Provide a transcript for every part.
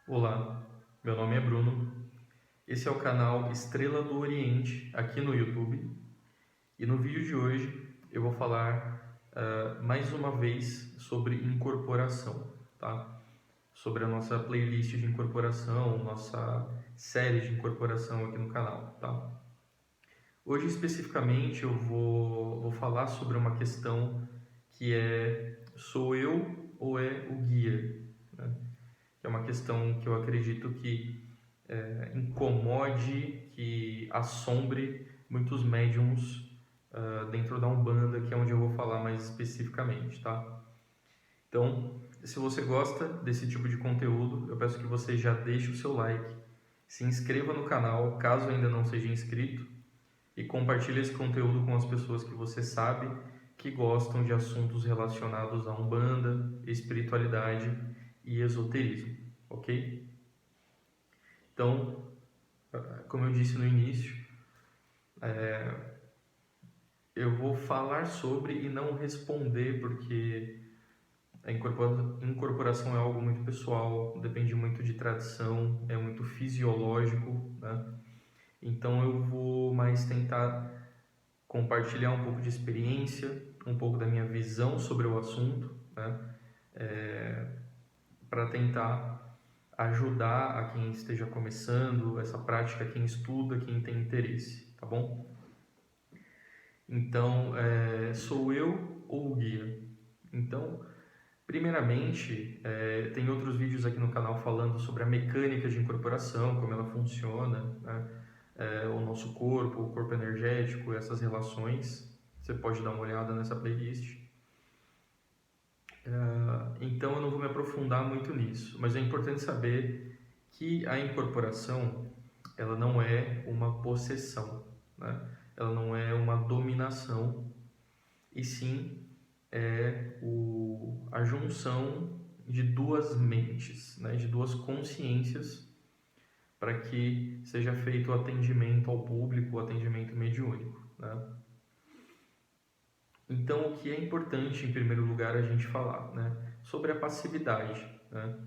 Olá, meu nome é Bruno. Esse é o canal Estrela do Oriente aqui no YouTube. E no vídeo de hoje eu vou falar mais uma vez sobre incorporação, tá? Sobre a nossa playlist de incorporação, nossa série de incorporação aqui no canal, tá? Hoje especificamente eu vou falar sobre uma questão que é: sou eu ou é o guia? Né? Que é uma questão que eu acredito que incomode, que assombre muitos médiums dentro da Umbanda, que é onde eu vou falar mais especificamente, tá? Então, se você gosta desse tipo de conteúdo, eu peço que você já deixe o seu like, se inscreva no canal, caso ainda não seja inscrito, e compartilhe esse conteúdo com as pessoas que você sabe que gostam de assuntos relacionados à Umbanda, espiritualidade e esoterismo, ok? Então, como eu disse no início, eu vou falar sobre e não responder, porque a incorporação é algo muito pessoal, depende muito de tradição, é muito fisiológico, né? Então eu vou mais tentar compartilhar um pouco de experiência, um pouco da minha visão sobre o assunto, né? Para tentar ajudar a quem esteja começando essa prática, quem estuda, quem tem interesse, tá bom? Então, sou eu ou o guia? Então, primeiramente, tem outros vídeos aqui no canal falando sobre a mecânica de incorporação, como ela funciona, né? O nosso corpo, o corpo energético, essas relações. Você pode dar uma olhada nessa playlist. Então, eu não vou me aprofundar muito nisso, mas é importante saber que a incorporação, ela não é uma possessão, né? Ela não é uma dominação, e sim a junção de duas mentes, né, de duas consciências, para que seja feito o atendimento ao público, o atendimento mediúnico, né? Então, o que é importante, em primeiro lugar, a gente falar, né, sobre a passividade, né?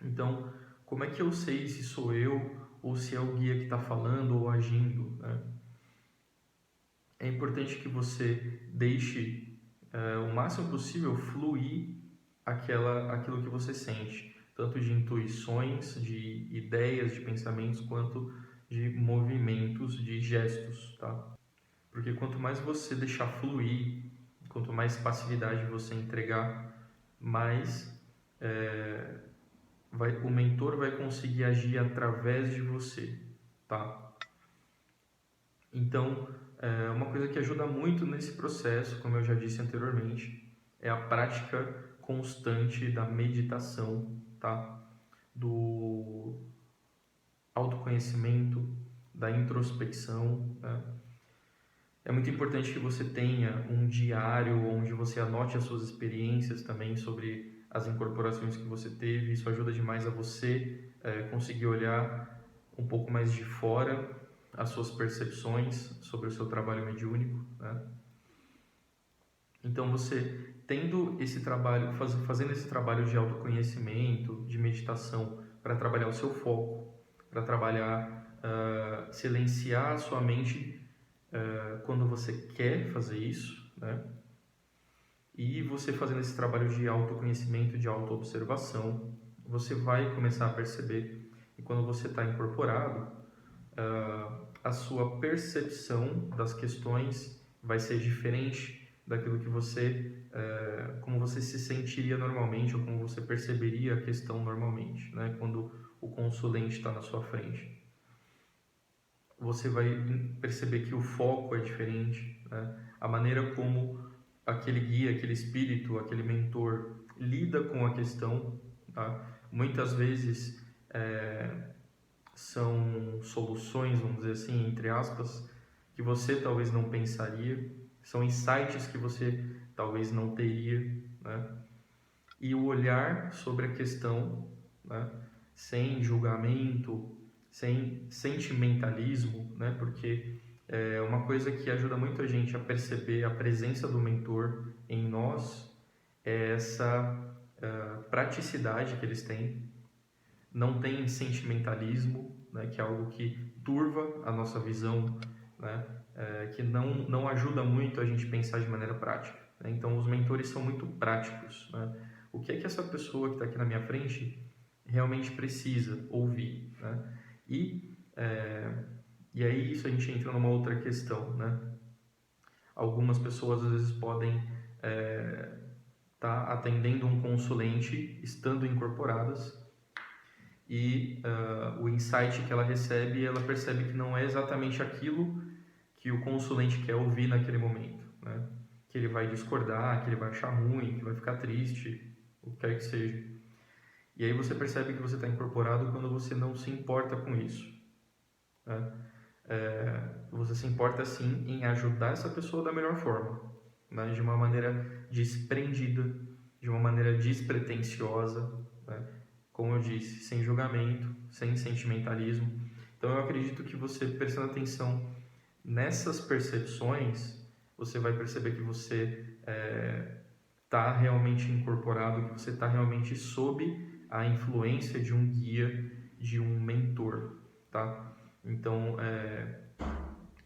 Então, como é que eu sei se sou eu ou se é o guia que está falando ou agindo, né? É importante que você deixe o máximo possível fluir aquilo que você sente, tanto de intuições, de ideias, de pensamentos, quanto de movimentos, de gestos, tá? Porque quanto mais você deixar fluir, quanto mais passividade você entregar, mais o mentor vai conseguir agir através de você, tá? Então, uma coisa que ajuda muito nesse processo, como eu já disse anteriormente, é a prática constante da meditação, tá? Do autoconhecimento, da introspecção, né? É muito importante que você tenha um diário onde você anote as suas experiências também sobre as incorporações que você teve. Isso ajuda demais a você conseguir olhar um pouco mais de fora as suas percepções sobre o seu trabalho mediúnico, né? Então, você tendo esse trabalho, fazendo esse trabalho de autoconhecimento, de meditação, para trabalhar o seu foco, para trabalhar, silenciar a sua mente quando você quer fazer isso, né? E você fazendo esse trabalho de autoconhecimento, de autoobservação, você vai começar a perceber que quando você está incorporado, a sua percepção das questões vai ser diferente daquilo que você, como você se sentiria normalmente ou como você perceberia a questão normalmente, né? Quando o consulente está na sua frente. Você vai perceber que o foco é diferente, né? A maneira como aquele guia, aquele espírito, aquele mentor lida com a questão, tá? Muitas vezes são soluções, vamos dizer assim, entre aspas, que você talvez não pensaria, são insights que você talvez não teria, né? E o olhar sobre a questão, né, sem julgamento, sem sentimentalismo, né? Porque é uma coisa que ajuda muito a gente a perceber a presença do mentor em nós, é essa praticidade que eles têm não tem sentimentalismo, né, que é algo que turva a nossa visão, né, que não ajuda muito a gente pensar de maneira prática, né? Então, os mentores são muito práticos, né? O que é que essa pessoa que está aqui na minha frente realmente precisa ouvir, né? E aí isso a gente entra numa outra questão, né? Algumas pessoas às vezes podem estar atendendo um consulente estando incorporadas e o insight que ela recebe, ela percebe que não é exatamente aquilo que o consulente quer ouvir naquele momento, né? Que ele vai discordar, que ele vai achar ruim, que vai ficar triste, o que quer que seja. E aí você percebe que você está incorporado quando você não se importa com isso, né? Você se importa sim em ajudar essa pessoa da melhor forma, né? De uma maneira desprendida, de uma maneira despretensiosa, né? Como eu disse, sem julgamento, sem sentimentalismo. Então eu acredito que você prestando atenção nessas percepções, você vai perceber que você está realmente incorporado, que você está realmente sob a influência de um guia, de um mentor, tá? Então,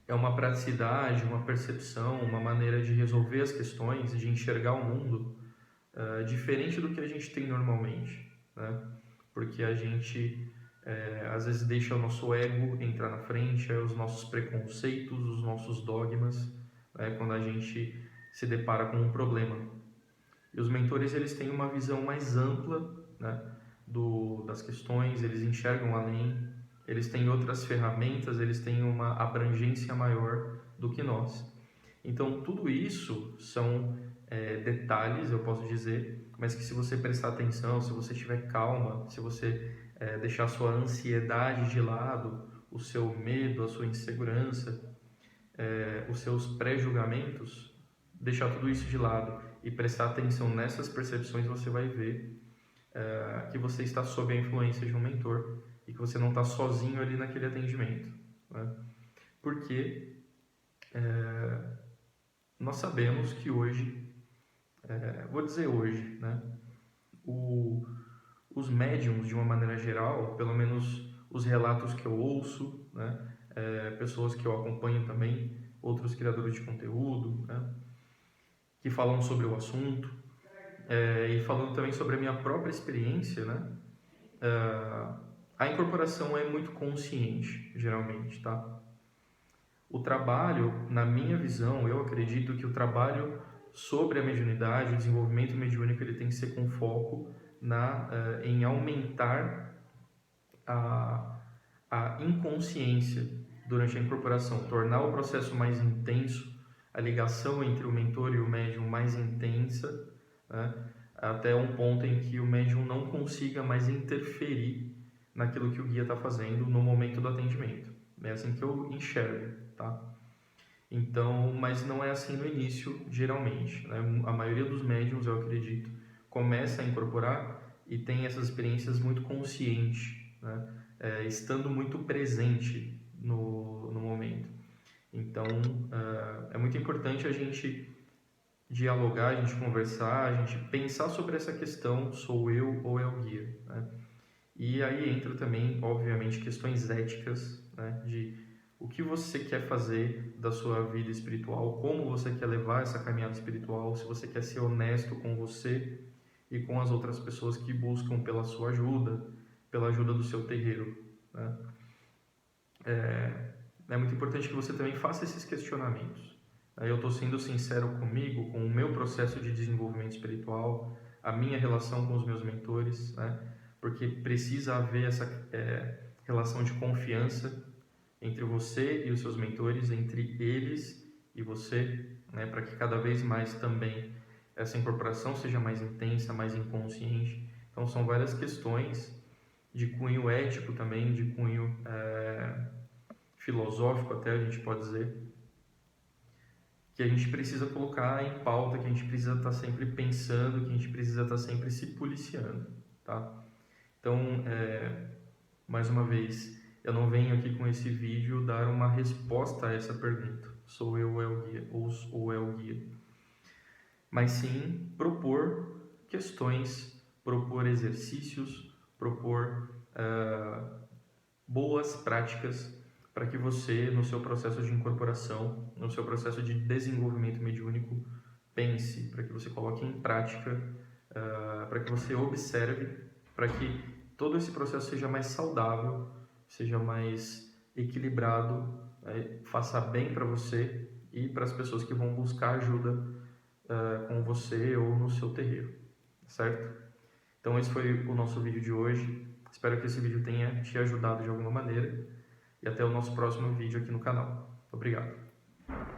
é uma praticidade, uma percepção, uma maneira de resolver as questões, de enxergar o mundo diferente do que a gente tem normalmente, né? Porque a gente às vezes deixa o nosso ego entrar na frente, os nossos preconceitos, os nossos dogmas, né? Quando a gente se depara com um problema. E os mentores, eles têm uma visão mais ampla, né, das questões, eles enxergam além, eles têm outras ferramentas, eles têm uma abrangência maior do que nós. Então, tudo isso são detalhes, eu posso dizer, mas que se você prestar atenção, se você tiver calma, se você deixar a sua ansiedade de lado, o seu medo, a sua insegurança, os seus pré-julgamentos, deixar tudo isso de lado e prestar atenção nessas percepções, você vai ver que você está sob a influência de um mentor e que você não está sozinho ali naquele atendimento, né? Porque nós sabemos que hoje, vou dizer hoje, né, os médiums, de uma maneira geral, pelo menos os relatos que eu ouço, né, pessoas que eu acompanho também, outros criadores de conteúdo, né, que falam sobre o assunto, e falando também sobre a minha própria experiência, né, a incorporação é muito consciente, geralmente, tá? O trabalho, na minha visão, eu acredito que o trabalho sobre a mediunidade, o desenvolvimento mediúnico, ele tem que ser com foco em aumentar a inconsciência durante a incorporação, tornar o processo mais intenso, a ligação entre o mentor e o médium mais intensa, né, até um ponto em que o médium não consiga mais interferir naquilo que o guia está fazendo no momento do atendimento. É assim que eu enxergo, tá? Então, mas não é assim no início, geralmente, né? A maioria dos médiums, eu acredito, começa a incorporar e tem essas experiências muito consciente, né? Estando muito presente no momento. Então, é muito importante a gente dialogar, a gente conversar, a gente pensar sobre essa questão, sou eu ou é o guia, né? E aí entra também, obviamente, questões éticas, né, de o que você quer fazer da sua vida espiritual, como você quer levar essa caminhada espiritual, se você quer ser honesto com você e com as outras pessoas que buscam pela sua ajuda, pela ajuda do seu terreiro, né? É muito importante que você também faça esses questionamentos. Eu estou sendo sincero comigo, com o meu processo de desenvolvimento espiritual, a minha relação com os meus mentores, né? Porque precisa haver essa relação de confiança entre você e os seus mentores, entre eles e você, né? Para que cada vez mais também essa incorporação seja mais intensa, mais inconsciente. Então são várias questões de cunho ético também, de cunho filosófico até, a gente pode dizer, que a gente precisa colocar em pauta, que a gente precisa estar sempre pensando, que a gente precisa estar sempre se policiando, tá? Então, mais uma vez, eu não venho aqui com esse vídeo dar uma resposta a essa pergunta, sou eu ou é o guia, ou é o guia, mas sim propor questões, propor exercícios, propor boas práticas para que você, no seu processo de incorporação, no seu processo de desenvolvimento mediúnico, pense, para que você coloque em prática, para que você observe, para que todo esse processo seja mais saudável, seja mais equilibrado, faça bem para você e para as pessoas que vão buscar ajuda com você ou no seu terreiro, certo? Então esse foi o nosso vídeo de hoje. Espero que esse vídeo tenha te ajudado de alguma maneira e até o nosso próximo vídeo aqui no canal. Obrigado.